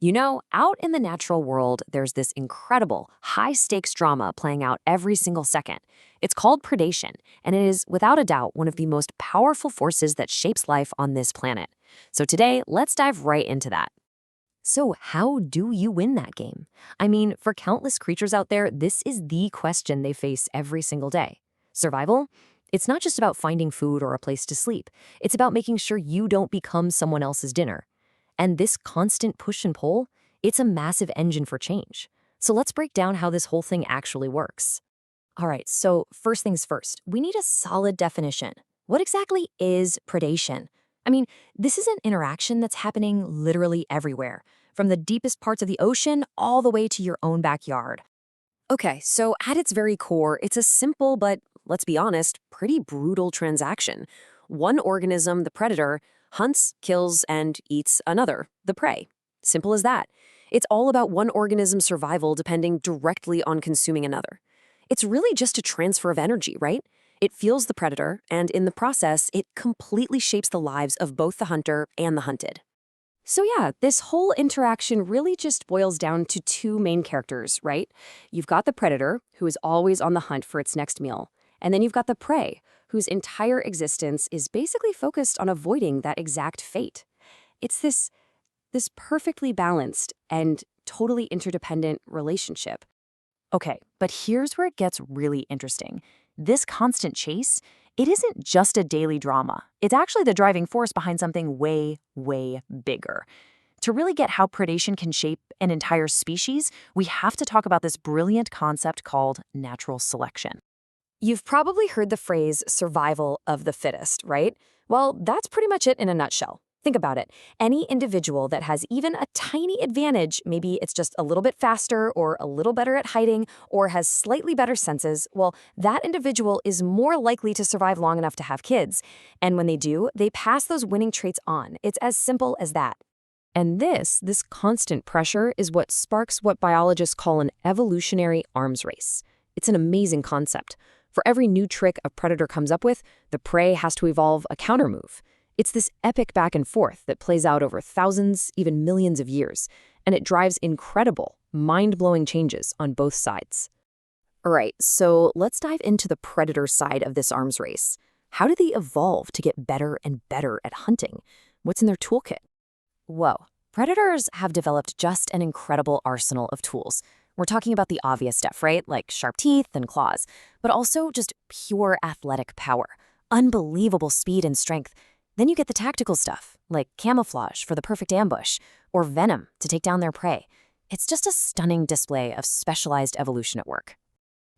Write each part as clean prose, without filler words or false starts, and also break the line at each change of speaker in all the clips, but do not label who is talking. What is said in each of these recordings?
Out in the natural world, there's this incredible, high stakes drama playing out every single second. It's called predation, and it is, without a doubt, one of the most powerful forces that shapes life on this planet. So today, let's dive right into that. So, how do you win that game? I mean, for countless creatures out there, this is the question they face every single day. Survival? It's not just about finding food or a place to sleep. It's about making sure you don't become someone else's dinner. And this constant push and pull, it's a massive engine for change. So let's break down how this whole thing actually works. All right, so first things first, we need a solid definition. What exactly is predation? I mean, this is an interaction that's happening literally everywhere, from the deepest parts of the ocean all the way to your own backyard. Okay, so at its very core, it's a simple but, let's be honest, pretty brutal transaction. One organism, the predator, hunts, kills, and eats another, the prey. Simple as that. It's all about one organism's survival depending directly on consuming another. It's really just a transfer of energy, right? It fuels the predator, and in the process, it completely shapes the lives of both the hunter and the hunted. So yeah, this whole interaction really just boils down to two main characters, right? You've got the predator, who is always on the hunt for its next meal, and then you've got the prey, whose entire existence is basically focused on avoiding that exact fate. It's this perfectly balanced and totally interdependent relationship. Okay, but here's where it gets really interesting. This constant chase, it isn't just a daily drama. It's actually the driving force behind something way, way bigger. To really get how predation can shape an entire species, we have to talk about this brilliant concept called natural selection. You've probably heard the phrase survival of the fittest, right? Well, that's pretty much it in a nutshell. Think about it. Any individual that has even a tiny advantage, maybe it's just a little bit faster or a little better at hiding or has slightly better senses, well, that individual is more likely to survive long enough to have kids. And when they do, they pass those winning traits on. It's as simple as that. And this constant pressure is what sparks what biologists call an evolutionary arms race. It's an amazing concept. For every new trick a predator comes up with, the prey has to evolve a countermove. It's this epic back and forth that plays out over thousands, even millions of years, and it drives incredible, mind-blowing changes on both sides. All right, so let's dive into the predator side of this arms race. How do they evolve to get better and better at hunting? What's in their toolkit? Whoa, predators have developed just an incredible arsenal of tools. We're talking about the obvious stuff, right? Like sharp teeth and claws, but also just pure athletic power, unbelievable speed and strength. Then you get the tactical stuff, like camouflage for the perfect ambush, or venom to take down their prey. It's just a stunning display of specialized evolution at work.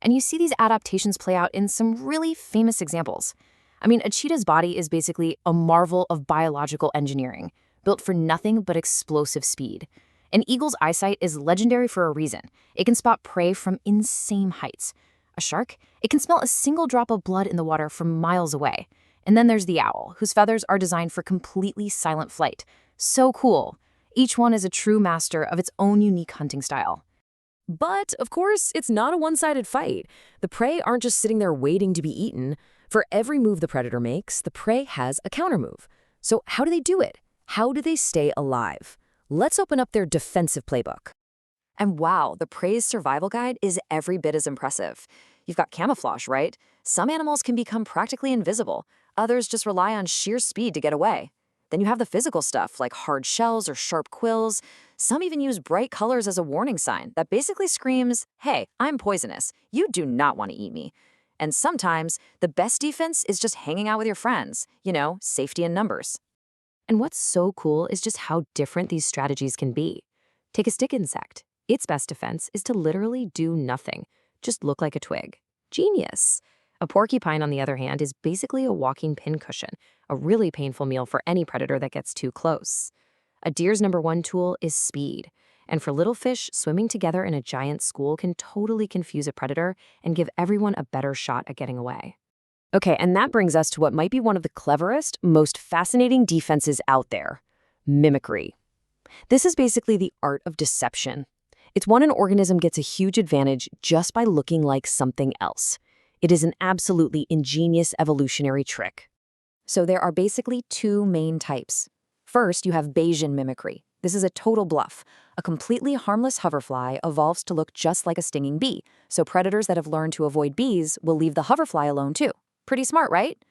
And you see these adaptations play out in some really famous examples. I mean, a cheetah's body is basically a marvel of biological engineering, built for nothing but explosive speed. An eagle's eyesight is legendary for a reason. It can spot prey from insane heights. A shark, it can smell a single drop of blood in the water from miles away. And then there's the owl, whose feathers are designed for completely silent flight. So cool. Each one is a true master of its own unique hunting style. But, of course, it's not a one-sided fight. The prey aren't just sitting there waiting to be eaten. For every move the predator makes, the prey has a countermove. So how do they do it? How do they stay alive? Let's open up their defensive playbook. And wow, the prey's survival guide is every bit as impressive. You've got camouflage, right? Some animals can become practically invisible. Others just rely on sheer speed to get away. Then you have the physical stuff, like hard shells or sharp quills. Some even use bright colors as a warning sign that basically screams, hey, I'm poisonous. You do not want to eat me. And sometimes, the best defense is just hanging out with your friends. Safety in numbers. And what's so cool is just how different these strategies can be. Take a stick insect. Its best defense is to literally do nothing. Just look like a twig. Genius. A porcupine, on the other hand, is basically a walking pincushion, a really painful meal for any predator that gets too close. A deer's number one tool is speed. And for little fish, swimming together in a giant school can totally confuse a predator and give everyone a better shot at getting away. Okay, and that brings us to what might be one of the cleverest, most fascinating defenses out there: mimicry. This is basically the art of deception. It's when an organism gets a huge advantage just by looking like something else. It is an absolutely ingenious evolutionary trick. So there are basically two main types. First, you have Bayesian mimicry. This is a total bluff. A completely harmless hoverfly evolves to look just like a stinging bee, so predators that have learned to avoid bees will leave the hoverfly alone too. Pretty smart, right?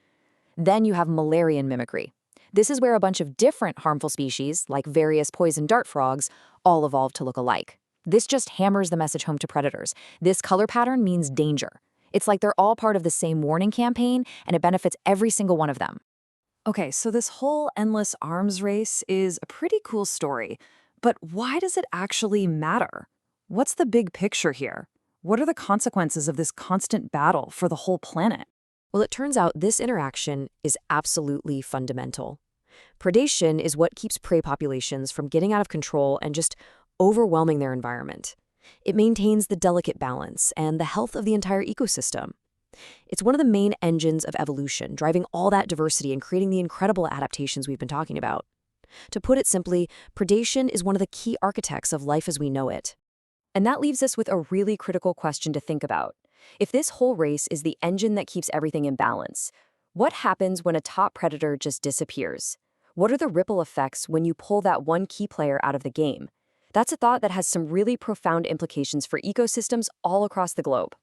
Then you have Müllerian mimicry. This is where a bunch of different harmful species, like various poison dart frogs, all evolve to look alike. This just hammers the message home to predators. This color pattern means danger. It's like they're all part of the same warning campaign, and it benefits every single one of them. Okay, so this whole endless arms race is a pretty cool story, but why does it actually matter? What's the big picture here? What are the consequences of this constant battle for the whole planet? Well, it turns out this interaction is absolutely fundamental. Predation is what keeps prey populations from getting out of control and just overwhelming their environment. It maintains the delicate balance and the health of the entire ecosystem. It's one of the main engines of evolution, driving all that diversity and creating the incredible adaptations we've been talking about. To put it simply, predation is one of the key architects of life as we know it. And that leaves us with a really critical question to think about. If this whole race is the engine that keeps everything in balance, what happens when a top predator just disappears? What are the ripple effects when you pull that one key player out of the game? That's a thought that has some really profound implications for ecosystems all across the globe.